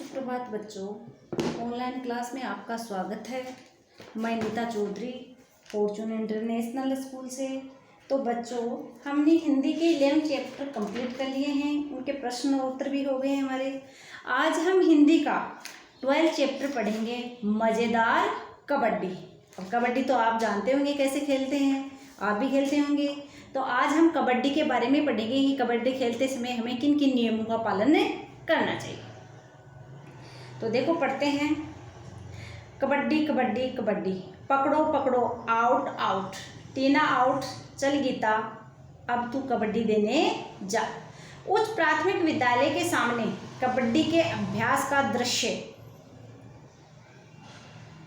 सुप्रभात बच्चों, online class में आपका स्वागत है। मैं Neeta Chaudhary Fortune International School से। तो बच्चों, हमने हिंदी के 11 चैप्टर कंप्लीट कर लिए हैं, उनके प्रश्न और उत्तर भी हो गए हमारे। आज हम हिंदी का 12 चैप्टर पढ़ेंगे, मज़ेदार कबड्डी। अब कबड्डी तो आप जानते होंगे कैसे खेलते हैं, आप भी खेलते होंगे। तो आज हम कबड्डी के बारे में पढ़ेंगे कि कबड्डी खेलते समय हमें किन किन नियमों का पालन करना चाहिए। तो देखो, पढ़ते हैं। कबड्डी कबड्डी कबड्डी, पकड़ो पकड़ो, आउट आउट, टीना आउट, चल गीता अब तू कबड्डी देने जा। उच्च प्राथमिक विद्यालय के सामने कबड्डी के अभ्यास का दृश्य।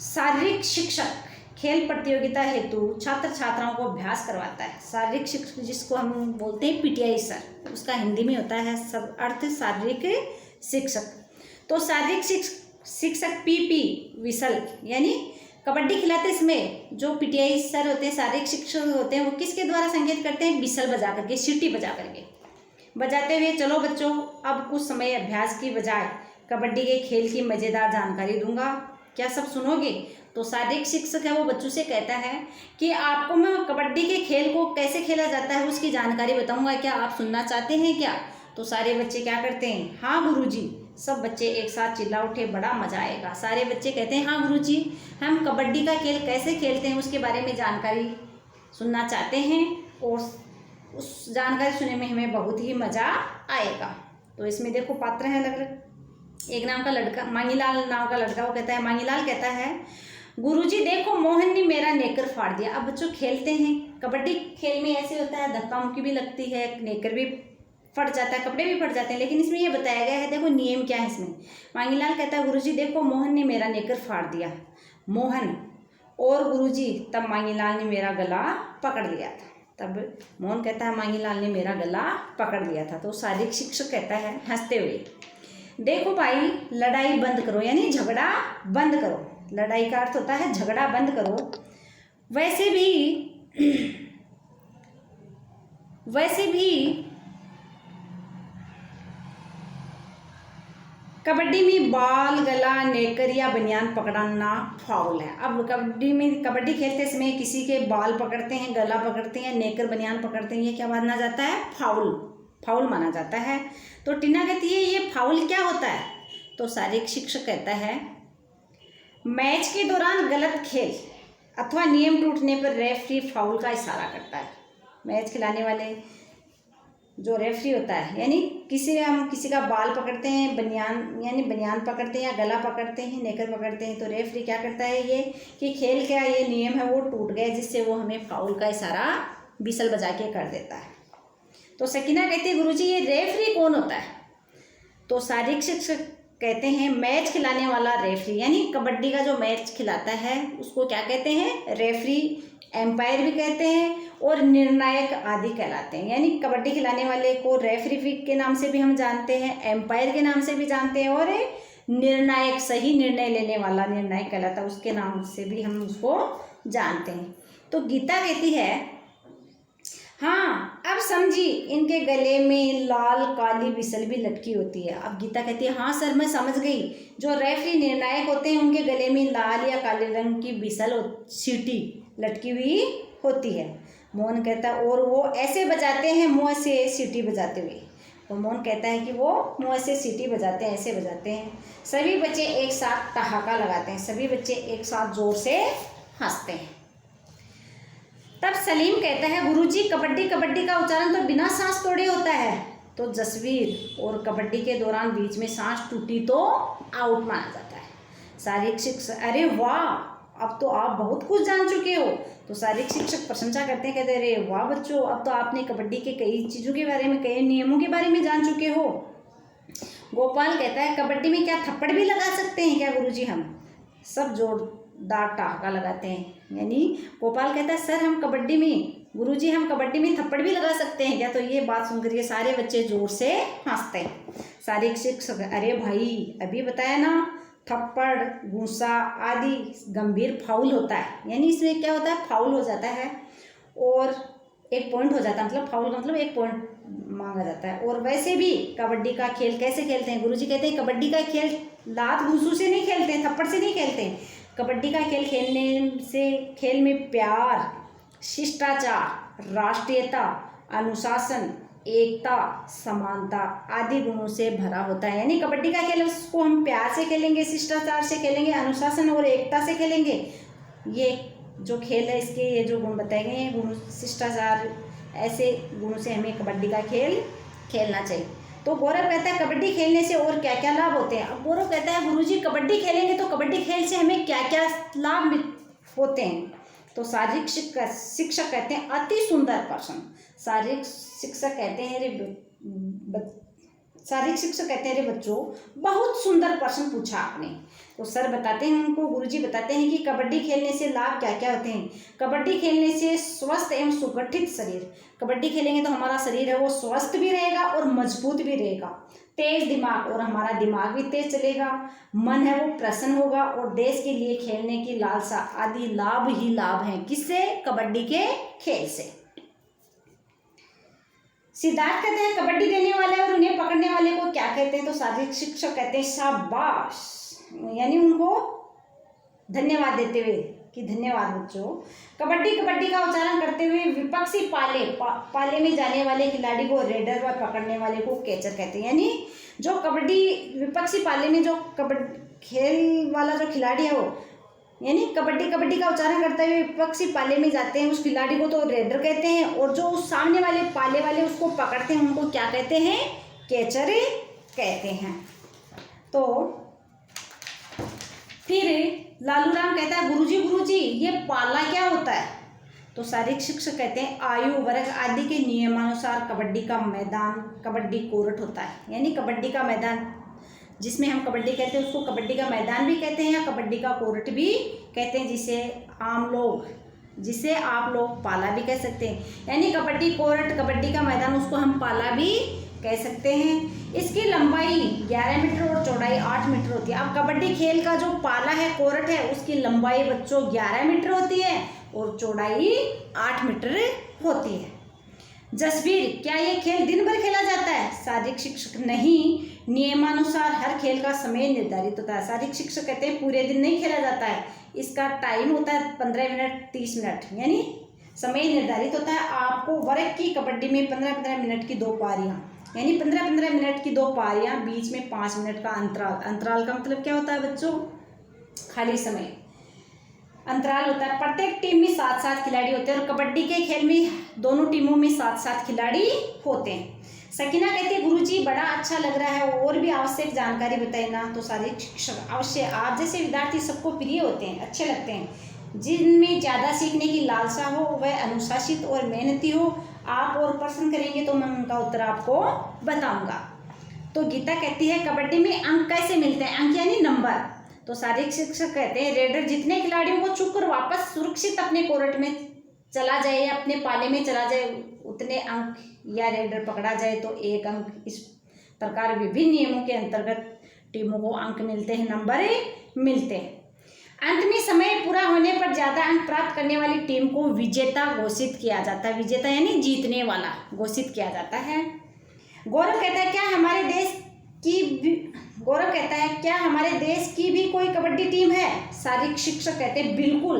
शारीरिक शिक्षक खेल प्रतियोगिता हेतु छात्र छात्राओं को अभ्यास करवाता है। शारीरिक शिक्षक जिसको हम बोलते हैं पीटीआई सर, उसका हिंदी में होता है सब अर्थ शारीरिक शिक्षक। तो शारीरिक शिक्षक पीपी विसल, यानी कबड्डी खिलाते समय जो पीटीआई सर होते हैं, शारीरिक शिक्षक होते हैं, वो किसके द्वारा संकेत करते हैं? विसल बजा करके, सीटी बजा करके, बजाते हुए चलो बच्चों अब कुछ समय अभ्यास की बजाय कबड्डी के खेल की मज़ेदार जानकारी दूंगा, क्या सब सुनोगे? तो शारीरिक शिक्षक है वो बच्चों से कहता है कि आपको मैं कबड्डी के खेल को कैसे खेला जाता है उसकी जानकारी बताऊंगा, क्या आप सुनना चाहते हैं क्या? तो सारे बच्चे क्या करते हैं? हाँ गुरुजी। सब बच्चे एक साथ चिल्ला उठे, बड़ा मजा आएगा। सारे बच्चे कहते हैं हाँ गुरुजी, हम कबड्डी का खेल कैसे खेलते हैं उसके बारे में जानकारी सुनना चाहते हैं और उस जानकारी सुनने में हमें बहुत ही मज़ा आएगा। तो इसमें देखो पात्र हैं अलग अलग। एक नाम का लड़का, मांगीलाल नाम का लड़का, वो कहता है, मांगीलाल कहता है गुरुजी देखो मोहन ने मेरा नेकर फाड़ दिया। अब बच्चों खेलते हैं, कबड्डी खेल में ऐसे होता है, धक्का मुक्की भी लगती है, नेकर भी फट जाता है, कपड़े भी फट जाते हैं, लेकिन इसमें ये बताया गया है, देखो नियम क्या है इसमें। मांगीलाल कहता है गुरुजी देखो मोहन ने मेरा नेकर फाड़ दिया। मोहन और गुरुजी, तब मांगीलाल ने मेरा गला पकड़ लिया था। तब मोहन कहता है मांगीलाल ने मेरा गला पकड़ लिया था। तो शारीरिक शिक्षक कहता है हंसते हुए, देखो भाई लड़ाई बंद करो, यानी झगड़ा बंद करो। लड़ाई का अर्थ होता है झगड़ा बंद करो। वैसे भी कबड्डी में बाल, गला, नेकर या बनियान पकड़ना फाउल है। अब कबड्डी खेलते समय किसी के बाल पकड़ते हैं, गला पकड़ते हैं, नेकर बनियान पकड़ते हैं, ये क्या माना जाता है? फाउल माना जाता है। तो टीना कहती है ये फाउल क्या होता है? तो शारीरिक शिक्षक कहता है मैच के दौरान गलत खेल अथवा नियम टूटने पर रेफरी फाउल का इशारा करता है। मैच खिलाने वाले जो रेफरी होता है, यानी किसी का बाल पकड़ते हैं, बनियान पकड़ते हैं या गला पकड़ते हैं, नेकर पकड़ते हैं, तो रेफरी क्या करता है ये कि खेल का ये नियम है वो टूट गया, जिससे वो हमें फाउल का इशारा बिसल बजा के कर देता है। तो सकीना कहती है गुरुजी ये रेफरी कौन होता है? तो शारीरिक शिक्षक कहते हैं मैच खिलाने वाला रेफरी, यानी कबड्डी का जो मैच खिलाता है उसको क्या कहते हैं? रेफरी, एम्पायर भी कहते हैं और निर्णायक आदि कहलाते हैं। यानी कबड्डी खिलाने वाले को रेफरी के नाम से भी हम जानते हैं, एम्पायर के नाम से भी जानते हैं, और निर्णायक, सही निर्णय लेने वाला निर्णायक कहलाता है, उसके नाम से भी हम उसको जानते हैं। तो गीता कहती है हाँ अब समझी, इनके गले में लाल काली विसल भी लटकी होती है। अब गीता कहती है हाँ सर मैं समझ गई, जो रेफरी निर्णायक होते हैं उनके गले में लाल या काले रंग की विसल सीटी लटकी हुई होती है। मोहन कहता है और वो ऐसे बजाते हैं मुँह से सीटी बजाते हुए। तो मोहन कहता है कि वो मुँह से सीटी बजाते हैं, ऐसे बजाते हैं। सभी बच्चे एक साथ ठहाका लगाते हैं, सभी बच्चे एक साथ जोर से हंसते हैं। तब सलीम कहता है गुरुजी कबड्डी का उच्चारण तो बिना सांस तोड़े होता है। तो जसवीर और कबड्डी के दौरान बीच में सांस टूटी तो आउट माना जाता है। शारीरिक शिक्षक अरे वाह अब तो आप बहुत कुछ जान चुके हो। तो शारीरिक शिक्षक प्रशंसा करते हैं, कहते हैं अरे वाह बच्चों अब तो आपने कबड्डी के कई चीज़ों के बारे में, कई नियमों के बारे में जान चुके हो। गोपाल कहता है कबड्डी में क्या थप्पड़ भी लगा सकते हैं क्या गुरुजी हम? सब जोरदार ठहाका लगाते हैं। यानी गोपाल कहता है सर हम कबड्डी में थप्पड़ भी लगा सकते हैं क्या? तो ये बात सुनकर के सारे बच्चे जोर से हंसते हैं। शारीरिक शिक्षक अरे भाई अभी बताया ना, थप्पड़, घूंसा आदि गंभीर फाउल होता है। यानी इसमें क्या होता है? फाउल हो जाता है और एक पॉइंट हो जाता है, मतलब फाउल का मतलब एक पॉइंट मांगा जाता है। और वैसे भी कबड्डी का खेल कैसे खेलते हैं, गुरुजी कहते हैं कबड्डी का खेल लात घूंसू से नहीं खेलते हैं, थप्पड़ से नहीं खेलते हैं। कबड्डी का खेल खेलने से खेल में प्यार, शिष्टाचार, राष्ट्रीयता, अनुशासन, एकता, समानता आदि गुणों से भरा होता है। यानी कबड्डी का खेल उसको हम प्यार से खेलेंगे, शिष्टाचार से खेलेंगे, अनुशासन और एकता से खेलेंगे। ये जो खेल है इसके ये जो गुण बताए गए हैं, गुण शिष्टाचार ऐसे गुणों से हमें कबड्डी का खेल खेलना चाहिए। तो गौरव कहता है कबड्डी खेलने से और क्या क्या लाभ होते हैं। अब गौरव कहता है गुरुजी कबड्डी खेलेंगे तो कबड्डी खेल से हमें क्या क्या लाभ होते हैं। तो शारीरिक शिक्षक कहते हैं अति सुंदर प्रश्न। शारीरिक शिक्षक कहते हैं शारीरिक शिक्षक कहते हैं अरे बच्चों बहुत सुंदर प्रश्न पूछा आपने। तो सर बताते हैं उनको, गुरुजी बताते हैं कि कबड्डी खेलने से लाभ क्या क्या होते हैं। कबड्डी खेलने से स्वस्थ एवं सुगठित शरीर, कबड्डी खेलेंगे तो हमारा शरीर है वो स्वस्थ भी रहेगा और मजबूत भी रहेगा। तेज दिमाग, और हमारा दिमाग भी तेज चलेगा। मन है वो प्रसन्न होगा और देश के लिए खेलने की लालसा आदि लाभ ही लाभ हैं। किससे? कबड्डी के खेल से। सिद्धार्थ कहते हैं कबड्डी देने वाले और उन्हें पकड़ने वाले को क्या कहते हैं। तो शारीरिक शिक्षक कहते हैं शाबाश, यानी उनको धन्यवाद देते हुए कि धन्यवाद बच्चों। कबड्डी कबड्डी का उच्चारण करते हुए विपक्षी पाले में जाने वाले खिलाड़ी को रेडर व पकड़ने वाले को कैचर कहते हैं। यानी जो कबड्डी विपक्षी पाले में जो कबड्डी खेल वाला जो खिलाड़ी है वो, यानी कबड्डी कबड्डी का उच्चारण करते हुए विपक्षी पाले में जाते हैं उस खिलाड़ी को तो रेडर कहते हैं, और जो उस सामने वाले पाले वाले उसको पकड़ते हैं उनको क्या कहते हैं? कैचर कहते हैं। तो फिर लालूराम कहता है गुरुजी ये पाला क्या होता है। तो शारीरिक शिक्षक कहते हैं आयु वर्ग आदि के नियमानुसार कबड्डी का मैदान कबड्डी कोर्ट होता है। यानी कबड्डी का मैदान जिसमें हम कबड्डी कहते हैं उसको कबड्डी का मैदान भी कहते हैं या कबड्डी का कोर्ट भी कहते हैं, जिसे आप लोग पाला भी कह सकते हैं। यानी कबड्डी कोर्ट कबड्डी का मैदान उसको हम पाला भी कह सकते हैं। इसकी लंबाई 11 मीटर और चौड़ाई 8 मीटर होती है। अब कबड्डी खेल का जो पाला है कोर्ट है उसकी लंबाई बच्चों 11 मीटर होती है और चौड़ाई 8 मीटर होती है। जसवीर क्या ये खेल दिन भर खेला जाता है। शारीरिक शिक्षक नहीं, नियमानुसार हर खेल का समय निर्धारित होता है। शारीरिक शिक्षक कहते हैं पूरे दिन नहीं खेला जाता है, इसका टाइम होता है 15 मिनट 30 मिनट, यानी समय निर्धारित होता है। आपको वर्ग की कबड्डी में 15-15 मिनट की 2 पारियां, यानी 15-15 मिनट की 2 पारियां, बीच में 5 मिनट का अंतराल। अंतराल का मतलब क्या होता है बच्चों? खाली समय, अंतराल होता है। प्रत्येक टीम में 7-7 खिलाड़ी होते हैं और कबड्डी के खेल में दोनों टीमों में 7-7 खिलाड़ी होते हैं। सकीना कहती है गुरुजी बड़ा अच्छा लग रहा है, और भी आवश्यक जानकारी बताइए ना। तो शारीरिक शिक्षक अवश्य, आप जैसे विद्यार्थी सबको प्रिय होते हैं, अच्छे लगते हैं, जिनमें ज़्यादा सीखने की लालसा हो, वह अनुशासित और मेहनती हो। आप और प्रश्न करेंगे तो मैं उनका उत्तर आपको बताऊंगा। तो गीता कहती है कबड्डी में अंक कैसे मिलते हैं। अंक यानी नंबर। तो शारीरिक शिक्षक कहते हैं रेडर जितने खिलाड़ियों को छूकर वापस सुरक्षित अपने कोर्ट में चला जाए या अपने पाले में चला जाए उतने अंक, या रेडर पकड़ा जाए तो 1 अंक। इस प्रकार विभिन्न नियमों के अंतर्गत टीमों को अंक मिलते हैं, नंबर मिलते हैं। अंत में समय पूरा होने पर ज़्यादा अंक प्राप्त करने वाली टीम को विजेता घोषित किया जाता है। विजेता यानी जीतने वाला घोषित किया जाता है। गौरव कहता है क्या हमारे देश की भी कोई कबड्डी टीम है। शारीरिक शिक्षक कहते हैं बिल्कुल,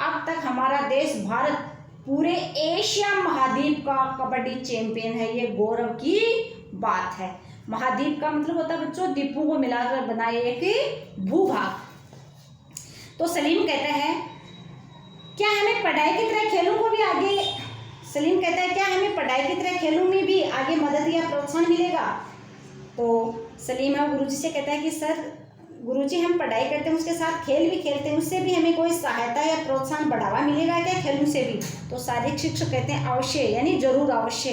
अब तक हमारा देश भारत पूरे एशिया महाद्वीप का कबड्डी चैंपियन है। ये गौरव की बात है। महाद्वीप का मतलब होता है बच्चों द्वीपों को मिलाकर बनाए एक भूभाग। तो सलीम कहता है क्या हमें पढ़ाई की तरह खेलों को भी आगे, सलीम कहता है क्या हमें पढ़ाई की तरह खेलों में भी आगे मदद या प्रोत्साहन मिलेगा। तो सलीम गुरुजी से कहता है कि सर गुरुजी हम पढ़ाई करते हैं उसके साथ खेल भी खेलते हैं, उससे भी हमें कोई सहायता या प्रोत्साहन बढ़ावा मिलेगा क्या खेलों से भी। तो शारीरिक शिक्षक कहते हैं अवश्य, यानी जरूर अवश्य।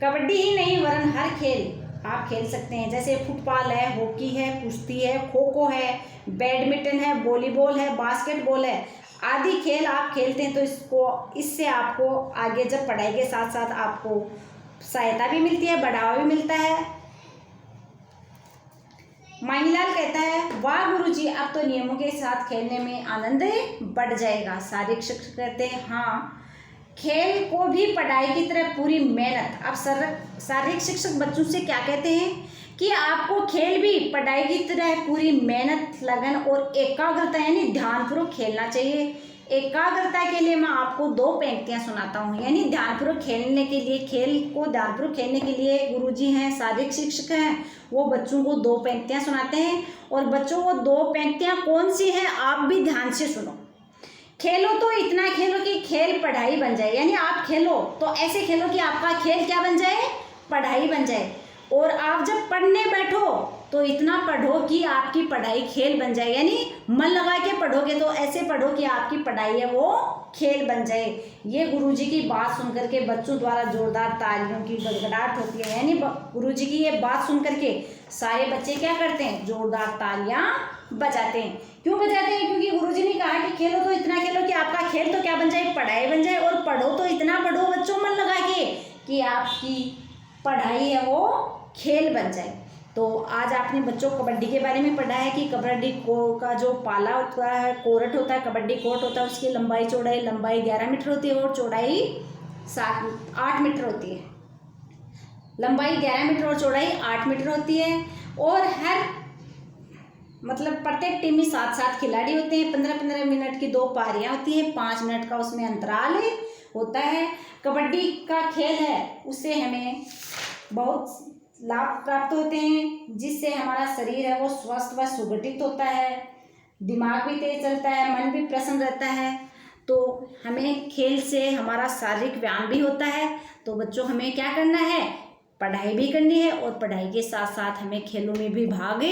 कबड्डी ही नहीं वरन हर खेल आप खेल सकते हैं, जैसे फुटबॉल है, हॉकी है, कुश्ती है, खो खो है, बैडमिंटन है, वॉलीबॉल है, बास्केटबॉल है आदि खेल आप खेलते हैं। तो इससे आपको आगे जब पढ़ाई के साथ साथ आपको सहायता भी मिलती है, बढ़ावा भी मिलता है। माहीलाल कहता है वाह गुरुजी अब तो नियमों के साथ खेलने में आनंद बढ़ जाएगा। शारीरिक शिक्षक कहते हैं हाँ खेल को भी पढ़ाई की तरह पूरी मेहनत। अब शारीरिक शिक्षक बच्चों से क्या कहते हैं कि आपको खेल भी पढ़ाई की तरह पूरी मेहनत, लगन और एकाग्रता यानी ध्यानपूर्वक खेलना चाहिए। एकाग्रता के लिए मैं आपको 2 पंक्तियां सुनाता हूँ। यानी ध्यानपूर्वक खेलने के लिए, खेल को ध्यानपूर्वक खेलने के लिए गुरुजी हैं, शारीरिक शिक्षक हैं, वो बच्चों को 2 पंक्तियां सुनाते हैं। और बच्चों को 2 पंक्तियां कौन सी हैं आप भी ध्यान से सुनो। खेलो तो इतना खेलो कि खेल पढ़ाई बन जाए। यानी आप खेलो तो ऐसे खेलो कि आपका खेल क्या बन जाए, पढ़ाई बन जाए। और आप जब पढ़ने बैठो तो इतना पढ़ो कि आपकी पढ़ाई खेल बन जाए। यानी मन लगा के पढ़ोगे तो ऐसे पढ़ो कि आपकी पढ़ाई है वो खेल बन जाए। ये गुरुजी की बात सुनकर के बच्चों द्वारा जोरदार तालियों की गड़गड़ाहट होती है। यानी गुरुजी की ये बात सुनकर के सारे बच्चे क्या करते हैं, जोरदार तालियां बजाते हैं। क्यों बजाते हैं? क्योंकि गुरुजी ने कहा कि खेलो तो इतना खेलो कि आपका खेल तो क्या बन जाए, पढ़ाई बन जाए। और पढ़ो तो इतना पढ़ो बच्चों मन लगा के कि आपकी पढ़ाई है वो खेल बन जाए। तो आज आपने बच्चों कबड्डी के बारे में पढ़ा है कि कबड्डी का जो पाला होता है, कोर्ट होता है, कबड्डी कोर्ट होता है, उसकी लंबाई 11 मीटर होती है और चौड़ाई 8 मीटर होती है। लंबाई 11 मीटर और चौड़ाई 8 मीटर होती है। और हर प्रत्येक टीम में 7-7 खिलाड़ी होते हैं। 15-15 मिनट की 2 पारियां होती हैं, 5 मिनट का उसमें अंतराल होता है। कबड्डी का खेल है उससे हमें बहुत लाभ प्राप्त होते हैं, जिससे हमारा शरीर है वो स्वस्थ व सुगठित होता है, दिमाग भी तेज चलता है, मन भी प्रसन्न रहता है। तो हमें खेल से हमारा शारीरिक व्यायाम भी होता है। तो बच्चों हमें क्या करना है, पढ़ाई भी करनी है और पढ़ाई के साथ साथ हमें खेलों में भी भाग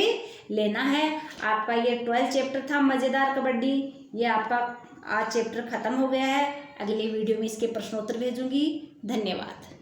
लेना है। आपका ये 12 चैप्टर था मज़ेदार कबड्डी, ये आपका आज चैप्टर ख़त्म हो गया है। अगली वीडियो में इसके प्रश्नोत्तर भेजूंगी। धन्यवाद।